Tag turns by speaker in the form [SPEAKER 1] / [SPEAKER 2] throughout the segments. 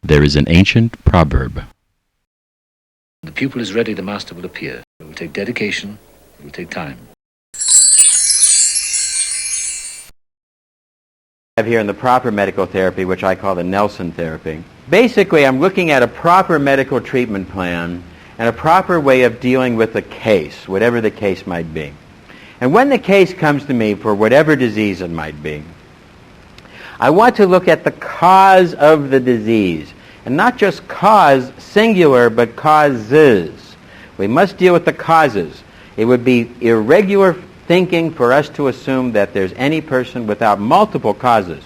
[SPEAKER 1] There is an ancient proverb.
[SPEAKER 2] The pupil is ready, the master will appear. It will take dedication, it will take time.
[SPEAKER 3] I have here in the proper medical therapy, which I call the Nelson therapy. Basically, I'm looking at a proper medical treatment plan and a proper way of dealing with the case, whatever the case might be. And when the case comes to me for whatever disease it might be, I want to look at the cause of the disease. And not just cause, singular, but causes. We must deal with the causes. It would be irregular thinking for us to assume that there's any person without multiple causes.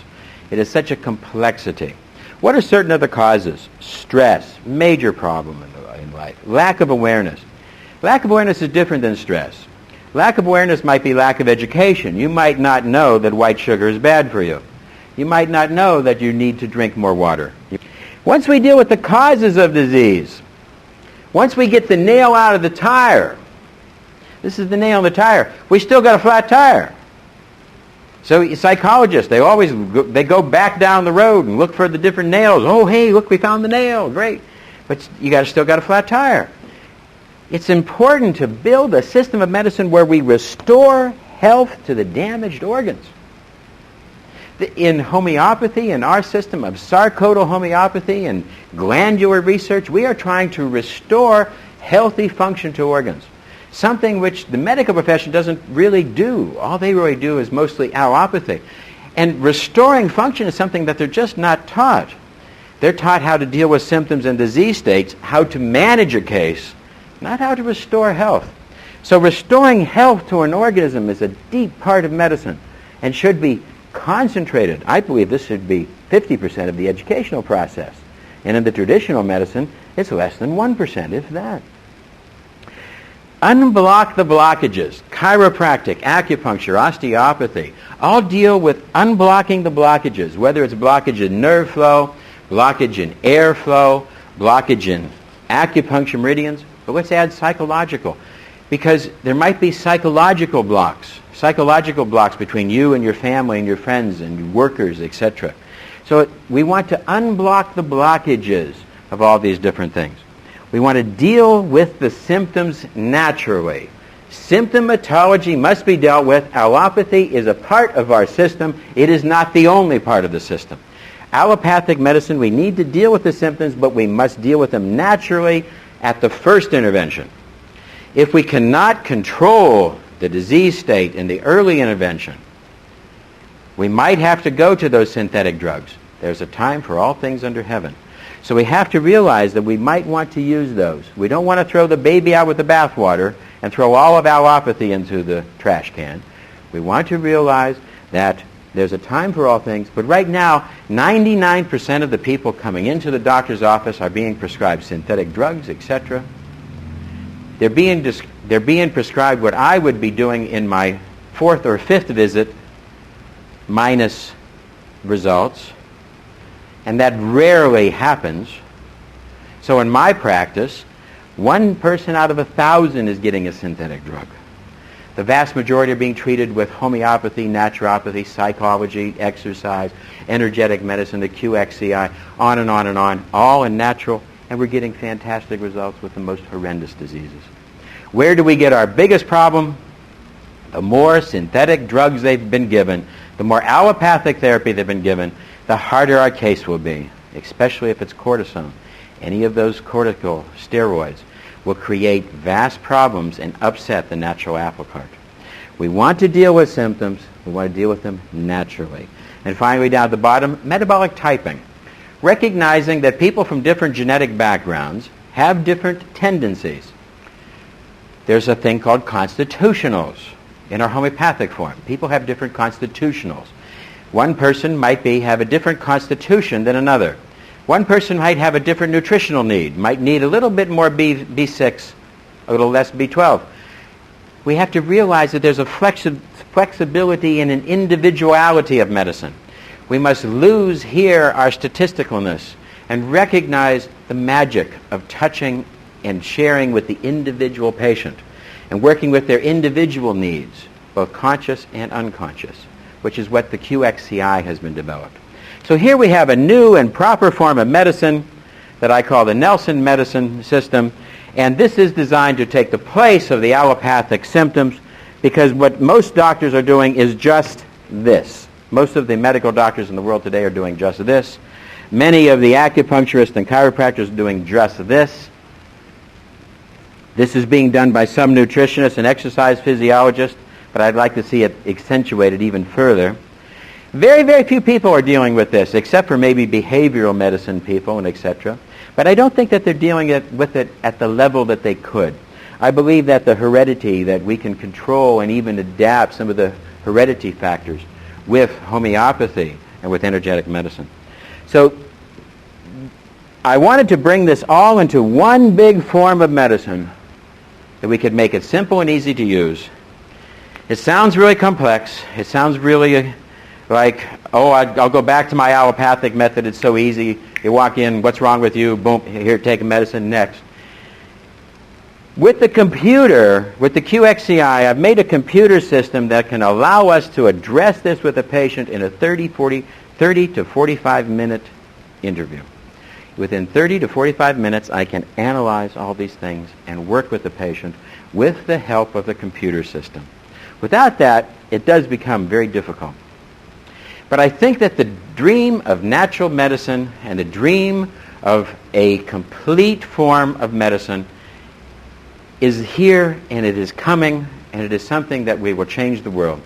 [SPEAKER 3] It is such a complexity. What are certain of the causes? Stress, major problem in life. Lack of awareness. Lack of awareness is different than stress. Lack of awareness might be lack of education. You might not know that white sugar is bad for you. You might not know that you need to drink more water. Once we deal with the causes of disease, once we get the nail out of the tire, this is the nail in the tire, we still got a flat tire. So psychologists, they go back down the road and look for the different nails. Oh, hey, look, we found the nail. Great. But you still got a flat tire. It's important to build a system of medicine where we restore health to the damaged organs. In homeopathy, in our system of sarcodal homeopathy and glandular research, we are trying to restore healthy function to organs. Something which the medical profession doesn't really do. All they really do is mostly allopathy. And restoring function is something that they're just not taught. They're taught how to deal with symptoms and disease states, how to manage a case, not how to restore health. So restoring health to an organism is a deep part of medicine and should be concentrated. I believe this should be 50% of the educational process. And in the traditional medicine, it's less than 1%, if that. Unblock the blockages. Chiropractic, acupuncture, osteopathy, all deal with unblocking the blockages, whether it's blockage in nerve flow, blockage in air flow, blockage in acupuncture meridians. But let's add psychological, because there might be psychological blocks between you and your family and your friends and your workers, etc. So we want to unblock the blockages of all these different things. We want to deal with the symptoms naturally. Symptomatology must be dealt with. Allopathy is a part of our system. It is not the only part of the system. Allopathic medicine, we need to deal with the symptoms, but we must deal with them naturally at the first intervention. If we cannot control the disease state in the early intervention, we might have to go to those synthetic drugs. There's a time for all things under heaven. So we have to realize that we might want to use those. We don't want to throw the baby out with the bathwater and throw all of allopathy into the trash can. We want to realize that there's a time for all things, but right now, 99% of the people coming into the doctor's office are being prescribed synthetic drugs, etc. They're being prescribed what I would be doing in my fourth or fifth visit, minus results, and that rarely happens. So in my practice, 1 person out of 1,000 is getting a synthetic drug. The vast majority are being treated with homeopathy, naturopathy, psychology, exercise, energetic medicine, the QXCI, on and on and on, all in natural, and we're getting fantastic results with the most horrendous diseases. Where do we get our biggest problem? The more synthetic drugs they've been given, the more allopathic therapy they've been given, the harder our case will be, especially if it's cortisone. Any of those cortical steroids will create vast problems and upset the natural apple cart. We want to deal with symptoms. We want to deal with them naturally. And finally, down at the bottom, metabolic typing. Recognizing that people from different genetic backgrounds have different tendencies. There's a thing called constitutionals in our homeopathic form. People have different constitutionals. One person might have a different constitution than another. One person might have a different nutritional need, might need a little bit more B6, a little less B12. We have to realize that there's a flexibility and an individuality of medicine. We must lose here our statisticalness and recognize the magic of touching and sharing with the individual patient and working with their individual needs, both conscious and unconscious, which is what the QXCI has been developed. So here we have a new and proper form of medicine that I call the Nelson medicine system, and this is designed to take the place of the allopathic symptoms, because what most doctors are doing is just this. Most of the medical doctors in the world today are doing just this. Many of the acupuncturists and chiropractors are doing just this. This is being done by some nutritionists and exercise physiologists, but I'd like to see it accentuated even further. Very, very few people are dealing with this, except for maybe behavioral medicine people and etc. But I don't think that they're dealing with it at the level that they could. I believe that the heredity, that we can control and even adapt some of the heredity factors with homeopathy and with energetic medicine. So I wanted to bring this all into one big form of medicine that we could make it simple and easy to use. It sounds really complex. It sounds really like, oh, I'll go back to my allopathic method. It's so easy. You walk in, what's wrong with you? Boom, here, take a medicine, next. With the computer, with the QXCI, I've made a computer system that can allow us to address this with a patient in a 30 to 45 minute interview. Within 30 to 45 minutes, I can analyze all these things and work with the patient with the help of the computer system. Without that, it does become very difficult. But I think that the dream of natural medicine and the dream of a complete form of medicine is here, and it is coming, and it is something that we will change the world.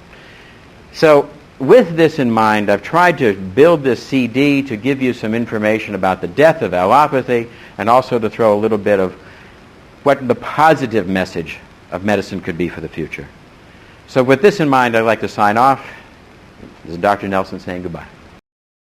[SPEAKER 3] So with this in mind, I've tried to build this CD to give you some information about the death of allopathy, and also to throw a little bit of what the positive message of medicine could be for the future. So with this in mind, I'd like to sign off. This is Dr. Nelson saying goodbye.